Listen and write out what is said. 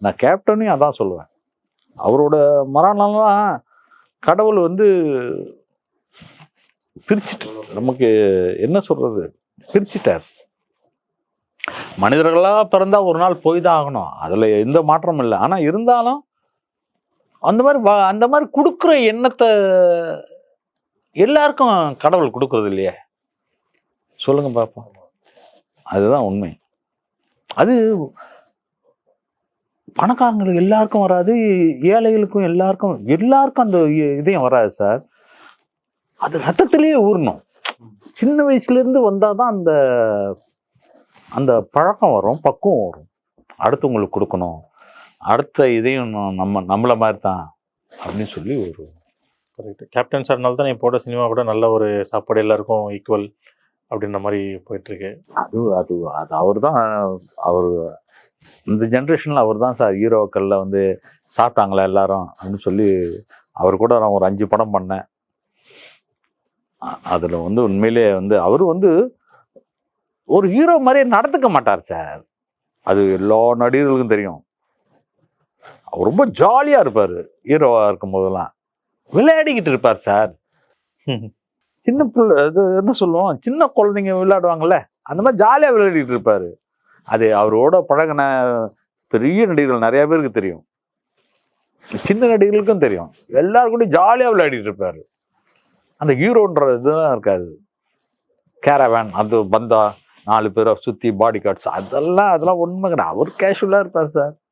நான் கேப்டனையும் அதான் சொல்லுவேன். அவரோட மரணம்லாம் கடவுள் வந்து பிரிச்சுட்டு நமக்கு என்ன சொல்றது, பிரிச்சுட்டார். மனிதர்களாக பிறந்தா ஒரு நாள் போய் தான் ஆகணும், அதில் எந்த மாற்றமும் இல்லை. ஆனால் இருந்தாலும் அந்த மாதிரி கொடுக்குற எண்ணத்தை எல்லாருக்கும் கடவுள் கொடுக்கறது இல்லையே, சொல்லுங்க பார்ப்போம். அதுதான் உண்மை. அது பணக்காரங்களுக்கு எல்லாருக்கும் வராது, ஏழைகளுக்கும் எல்லாருக்கும் அந்த இதயம் வராது சார். அது ரத்தத்திலேயே ஊறணும். சின்ன வயசுலேருந்து வந்தால் தான் அந்த அந்த பழக்கம் வரும், பக்குவம் வரும். அடுத்தவங்களுக்கு கொடுக்கணும், அடுத்த இதையும் நம்மளை மாதிரி தான் அப்படின்னு சொல்லி ஒரு கரெக்ட். கேப்டன் சார்னால தான் போட்ட சினிமா கூட நல்ல ஒரு சாப்பாடு எல்லாருக்கும் ஈக்குவல் அப்படின்ற மாதிரி போயிட்டுருக்கு. அது அது அது அவர் தான், அவர் இந்த ஜென்ரேஷனில் அவர் தான் சார் ஹீரோக்களில் வந்து சாப்பிட்டாங்களா எல்லாரும் அப்படின்னு சொல்லி. அவர் கூட நான் ஒரு 5 படம் பண்ணேன். அதில் வந்து உண்மையிலே வந்து அவர் வந்து ஒரு ஹீரோ மாதிரியே நடந்துக்க மாட்டார் சார். அது எல்லா நடிகர்களுக்கும் தெரியும். அவர் ரொம்ப ஜாலியாக இருப்பார். ஹீரோவாக இருக்கும் போதெல்லாம் விளையாடிக்கிட்டு இருப்பார் சார். சின்ன பிள்ளை இது என்ன சொல்லுவோம், சின்ன குழந்தைங்க விளையாடுவாங்கல்ல, அந்த மாதிரி ஜாலியாக விளையாடிட்டு இருப்பார். அது அவரோட பழகின பெரிய நடிகர்கள் நிறைய பேருக்கு தெரியும், சின்ன நடிகர்களுக்கும் தெரியும். எல்லாரும் கூட ஜாலியாக விளையாடிட்டு இருப்பார். அந்த ஹீரோன்ற இதுதான் இருக்காது. கேரவேன் அது பந்தா 4 பேரை சுற்றி பாடி கார்ட்ஸ் அதெல்லாம் ஒன்றுமே கிடையாது. அவர் கேஷுவலாக இருப்பார் சார்.